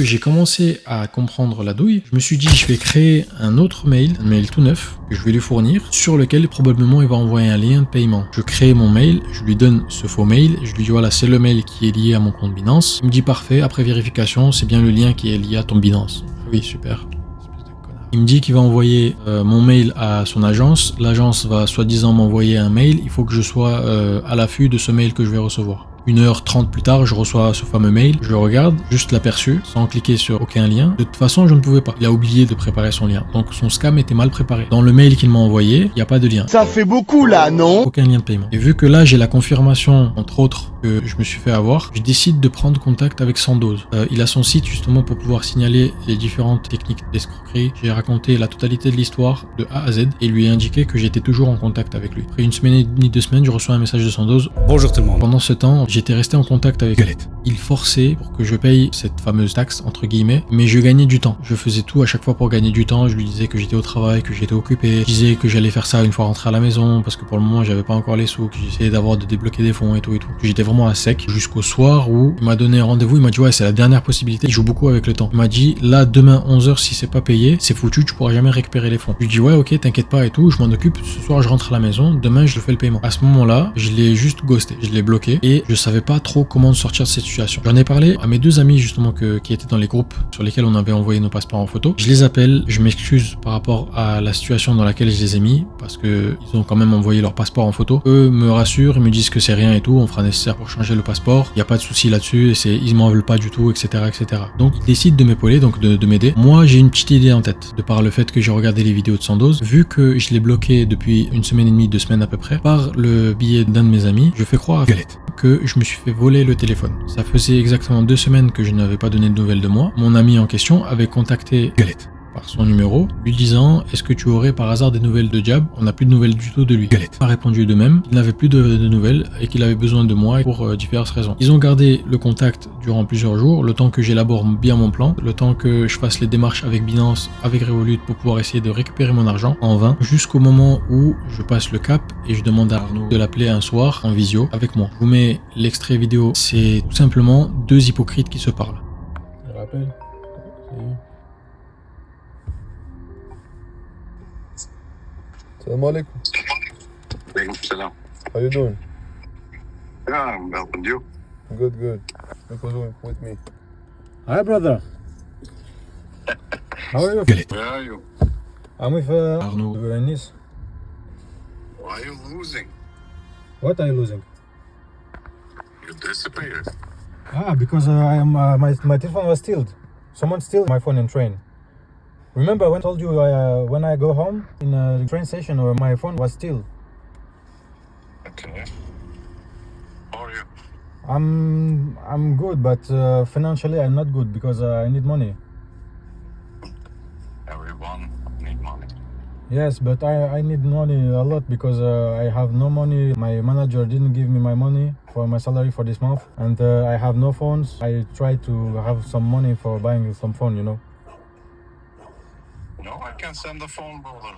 que j'ai commencé à comprendre la douille, je me suis dit je vais créer un autre mail, un mail tout neuf, que je vais lui fournir, sur lequel probablement il va envoyer un lien de paiement. Je crée mon mail, je lui donne ce faux mail, je lui dis voilà c'est le mail qui est lié à mon compte Binance. Il me dit parfait, après vérification, c'est bien le lien qui est lié à ton Binance. Oui, super. Il me dit qu'il va envoyer mon mail à son agence. L'agence va soi-disant m'envoyer un mail. Il faut que je sois à l'affût de ce mail que je vais recevoir. 1h30 plus tard, je reçois ce fameux mail. Je regarde, juste l'aperçu, sans cliquer sur aucun lien. De toute façon, je ne pouvais pas. Il a oublié de préparer son lien. Donc son scam était mal préparé. Dans le mail qu'il m'a envoyé, il n'y a pas de lien. Ça fait beaucoup là, non? Aucun lien de paiement. Et vu que là, j'ai la confirmation, entre autres, que je me suis fait avoir, je décide de prendre contact avec Sandoz. Il a son site justement pour pouvoir signaler les différentes techniques d'escroquerie. J'ai raconté la totalité de l'histoire de A à Z et lui ai indiqué que j'étais toujours en contact avec lui. Après une semaine et demie, 2 semaines, je reçois un message de Sandoz. Bonjour tout le monde. Pendant ce temps, j'étais resté en contact avec Galette. Il forçait pour que je paye cette fameuse taxe, entre guillemets, mais je gagnais du temps. Je faisais tout à chaque fois pour gagner du temps. Je lui disais que j'étais au travail, que j'étais occupé. Je disais que j'allais faire ça une fois rentré à la maison, parce que pour le moment, j'avais pas encore les sous, que j'essayais de débloquer des fonds et tout. J'étais vraiment à sec jusqu'au soir où il m'a donné un rendez-vous. Il m'a dit ouais, c'est la dernière possibilité. Il joue beaucoup avec le temps. Il m'a dit là, demain 11h, si c'est pas payé, c'est foutu, tu pourras jamais récupérer les fonds. Je lui dis ouais, ok, t'inquiète pas et tout, je m'en occupe. Ce soir, je rentre à la maison. Demain, je fais le paiement. À ce moment-là, je l'ai juste ghosté. Je l'ai bloqué et je savais pas trop comment sortir de cette situation. J'en ai parlé à mes 2 amis justement qui étaient dans les groupes sur lesquels on avait envoyé nos passeports en photo. Je les appelle, je m'excuse par rapport à la situation dans laquelle je les ai mis parce que ils ont quand même envoyé leur passeport en photo. Eux me rassurent, ils me disent que c'est rien et tout, on fera nécessaire pour changer le passeport. Il n'y a pas de souci là-dessus, ils m'en veulent pas du tout, etc., etc. Donc ils décident de m'épauler, donc de m'aider. Moi j'ai une petite idée en tête de par le fait que j'ai regardé les vidéos de Sandoz. Vu que je l'ai bloqué depuis 1 semaine et demie, 2 semaines à peu près, par le billet d'un de mes amis, je fais croire que je me suis fait voler le téléphone. Ça faisait exactement 2 semaines que je n'avais pas donné de nouvelles de moi. Mon ami en question avait contacté Galette par son numéro, lui disant est-ce que tu aurais par hasard des nouvelles de Diab? On n'a plus de nouvelles du tout de lui. Galette a répondu de même qu'il n'avait plus de nouvelles et qu'il avait besoin de moi pour diverses raisons. Ils ont gardé le contact durant plusieurs jours, le temps que j'élabore bien mon plan, le temps que je fasse les démarches avec Binance, avec Revolut pour pouvoir essayer de récupérer mon argent en vain, jusqu'au moment où je passe le cap et je demande à Arnaud de l'appeler un soir en visio avec moi. Je vous mets l'extrait vidéo, c'est tout simplement 2 hypocrites qui se parlent. Je rappelle. Assalamu alaikum. Alaikum salam. How you doing? Yeah, I'm helping you. Good, good. Because with me. Hi brother. How are you? Where are you? I'm with Arnaud. Nice. Why are you losing? What are you losing? You disappeared. Because I am my telephone was stealed. Someone stole my phone in train. Remember when I told you when I go home in the train station my phone was stealed. Okay. How are you? I'm good, but financially I'm not good because I need money. Everyone need money. Yes, but I need money a lot because I have no money. My manager didn't give me my money for my salary for this month, and I have no phones. I try to have some money for buying some phone, you know. No, I can send the phone, brother.